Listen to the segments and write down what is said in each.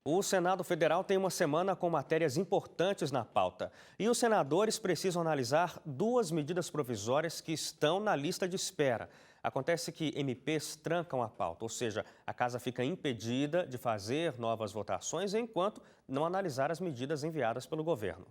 O Senado Federal tem uma semana com matérias importantes na pauta. E os senadores precisam analisar duas medidas provisórias que estão na lista de espera. Acontece que MPs trancam a pauta, ou seja, a casa fica impedida de fazer novas votações enquanto não analisar as medidas enviadas pelo governo.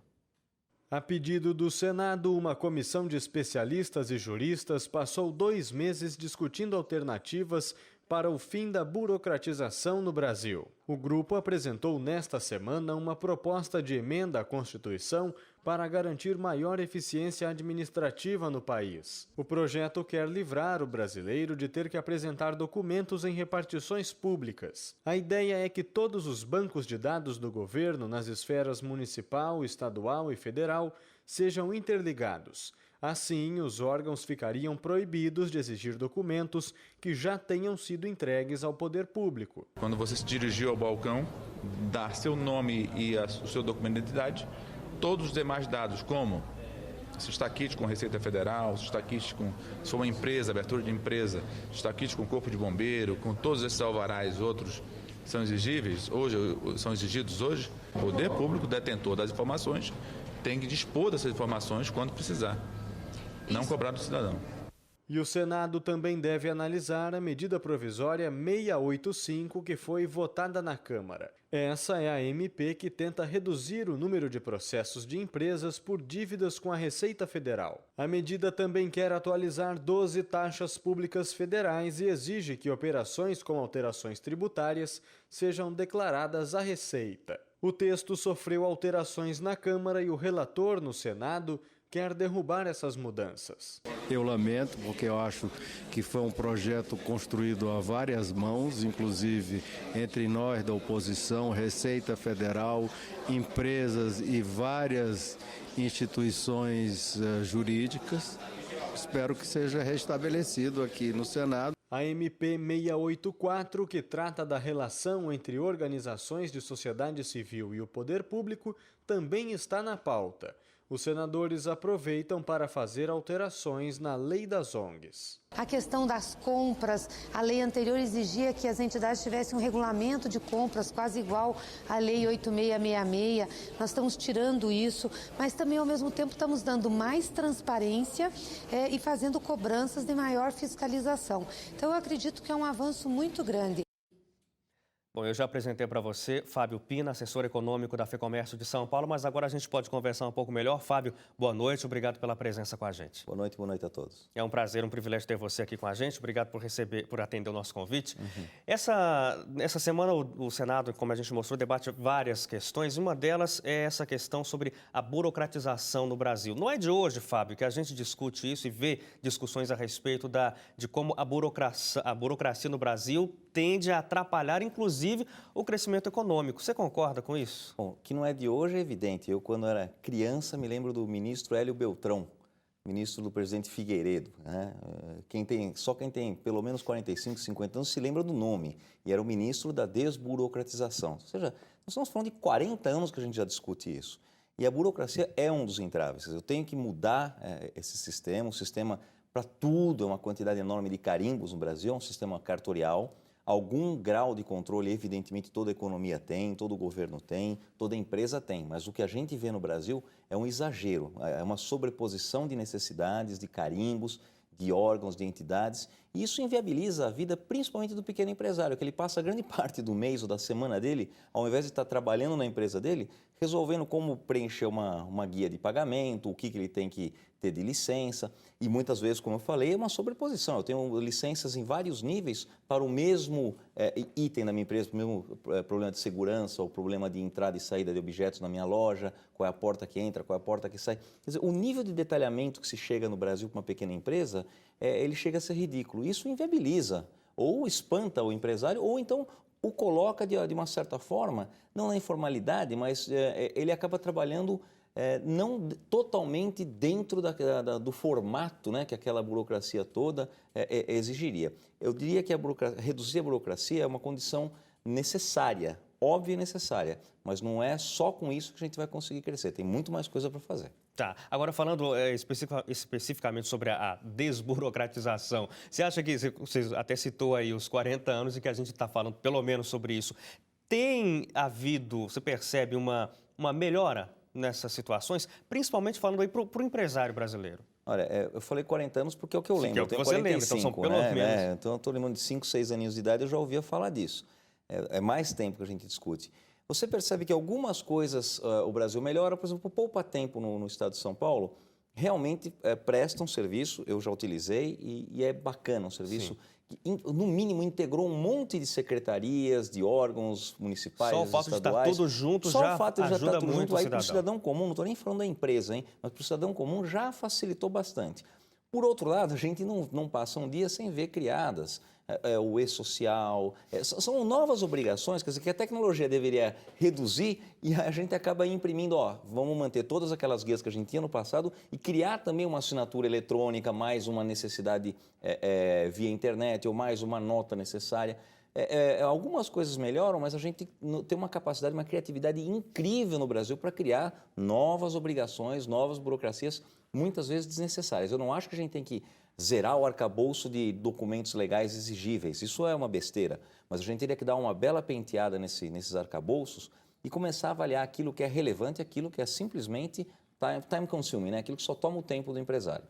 A pedido do Senado, uma comissão de especialistas e juristas passou 2 meses discutindo alternativas para o fim da burocratização no Brasil. O grupo apresentou nesta semana uma proposta de emenda à Constituição para garantir maior eficiência administrativa no país. O projeto quer livrar o brasileiro de ter que apresentar documentos em repartições públicas. A ideia é que todos os bancos de dados do governo nas esferas municipal, estadual e federal sejam interligados. Assim, os órgãos ficariam proibidos de exigir documentos que já tenham sido entregues ao poder público. Quando você se dirigiu ao balcão, dar seu nome e o seu documento de identidade, todos os demais dados, como se está kit com Receita Federal, se está kit com sua empresa, abertura de empresa, se está kit com Corpo de Bombeiro, com todos esses alvarás outros são exigíveis hoje, são exigidos hoje, o poder público detentor das informações tem que dispor dessas informações quando precisar. Não cobrar do cidadão. E o Senado também deve analisar a medida provisória 685 que foi votada na Câmara. Essa é a MP que tenta reduzir o número de processos de empresas por dívidas com a Receita Federal. A medida também quer atualizar 12 taxas públicas federais e exige que operações com alterações tributárias sejam declaradas à Receita. O texto sofreu alterações na Câmara e o relator no Senado quer derrubar essas mudanças. Eu lamento, porque eu acho que foi um projeto construído a várias mãos, inclusive entre nós da oposição, Receita Federal, empresas e várias instituições jurídicas. Espero que seja restabelecido aqui no Senado. A MP 684, que trata da relação entre organizações de sociedade civil e o poder público, também está na pauta. Os senadores aproveitam para fazer alterações na lei das ONGs. A questão das compras, a lei anterior exigia que as entidades tivessem um regulamento de compras quase igual à lei 8666. Nós estamos tirando isso, mas também ao mesmo tempo estamos dando mais transparência e fazendo cobranças de maior fiscalização. Então eu acredito que é um avanço muito grande. Bom, eu já apresentei para você Fábio Pina, assessor econômico da FEComércio de São Paulo, mas agora a gente pode conversar um pouco melhor. Fábio, boa noite, obrigado pela presença com a gente. Boa noite a todos. É um prazer, um privilégio ter você aqui com a gente. Obrigado por atender o nosso convite. Essa semana o Senado, como a gente mostrou, debate várias questões. Uma delas é essa questão sobre a burocratização no Brasil. Não é de hoje, Fábio, que a gente discute isso e vê discussões a respeito de como a burocracia no Brasil tende a atrapalhar, inclusive, o crescimento econômico. Você concorda com isso? Bom, que não é de hoje é evidente. Eu, quando era criança, me lembro do ministro Hélio Beltrão, ministro do presidente Figueiredo. Né? Só quem tem pelo menos 45, 50 anos se lembra do nome. E era o ministro da desburocratização. Ou seja, nós estamos falando de 40 anos que a gente já discute isso. E a burocracia é um dos entraves. Eu tenho que mudar esse sistema. O sistema, para tudo, é uma quantidade enorme de carimbos no Brasil, é um sistema cartorial. Algum grau de controle, evidentemente, toda a economia tem, todo o governo tem, toda a empresa tem. Mas o que a gente vê no Brasil é um exagero, é uma sobreposição de necessidades, de carimbos, de órgãos, de entidades. E isso inviabiliza a vida, principalmente do pequeno empresário, que ele passa grande parte do mês ou da semana dele, ao invés de estar trabalhando na empresa dele, resolvendo como preencher uma guia de pagamento, o que ele tem que ter de licença. E muitas vezes, como eu falei, é uma sobreposição. Eu tenho licenças em vários níveis para o mesmo item da minha empresa, o mesmo problema de segurança, ou problema de entrada e saída de objetos na minha loja, qual é a porta que entra, qual é a porta que sai. Quer dizer, o nível de detalhamento que se chega no Brasil para uma pequena empresa, ele chega a ser ridículo. Isso inviabiliza, ou espanta o empresário, ou então o coloca de uma certa forma, não na informalidade, mas ele acaba trabalhando não totalmente dentro do formato, né, que aquela burocracia toda exigiria. Eu diria que reduzir a burocracia é uma condição necessária, óbvia e necessária, mas não é só com isso que a gente vai conseguir crescer, tem muito mais coisa para fazer. Tá, agora falando especificamente sobre a desburocratização, você acha que, você até citou aí os 40 anos e que a gente está falando pelo menos sobre isso, Tem havido, você percebe, uma melhora nessas situações, principalmente falando aí para o empresário brasileiro? Olha, eu falei 40 anos porque é o que eu lembro. Que é o Eu que tenho você 45, lembra, então são pelo né? menos. Então eu estou lembrando de 5, 6 aninhos de idade, eu já ouvia falar disso. É mais tempo que a gente discute. Você percebe que algumas coisas o Brasil melhora, por exemplo, o Poupa Tempo no estado de São Paulo, realmente presta um serviço, eu já utilizei, e é bacana um serviço que, no mínimo, integrou um monte de secretarias, de órgãos municipais, Só o fato de estar estaduais. tudo junto Só já o fato de já ajuda estar tudo muito junto, o aí para o cidadão. cidadão comum, não estou nem falando da empresa, hein, mas para o cidadão comum já facilitou bastante. Por outro lado, a gente não passa um dia sem ver criadas o e-social. São novas obrigações, quer dizer, que a tecnologia deveria reduzir e a gente acaba imprimindo, vamos manter todas aquelas guias que a gente tinha no passado e criar também uma assinatura eletrônica, mais uma necessidade via internet ou mais uma nota necessária. Algumas coisas melhoram, mas a gente tem uma capacidade, uma criatividade incrível no Brasil para criar novas obrigações, novas burocracias, muitas vezes desnecessárias. Eu não acho que a gente tem que zerar o arcabouço de documentos legais exigíveis. Isso é uma besteira, mas a gente teria que dar uma bela penteada nesses arcabouços e começar a avaliar aquilo que é relevante e aquilo que é simplesmente time consuming, né? Aquilo que só toma o tempo do empresário.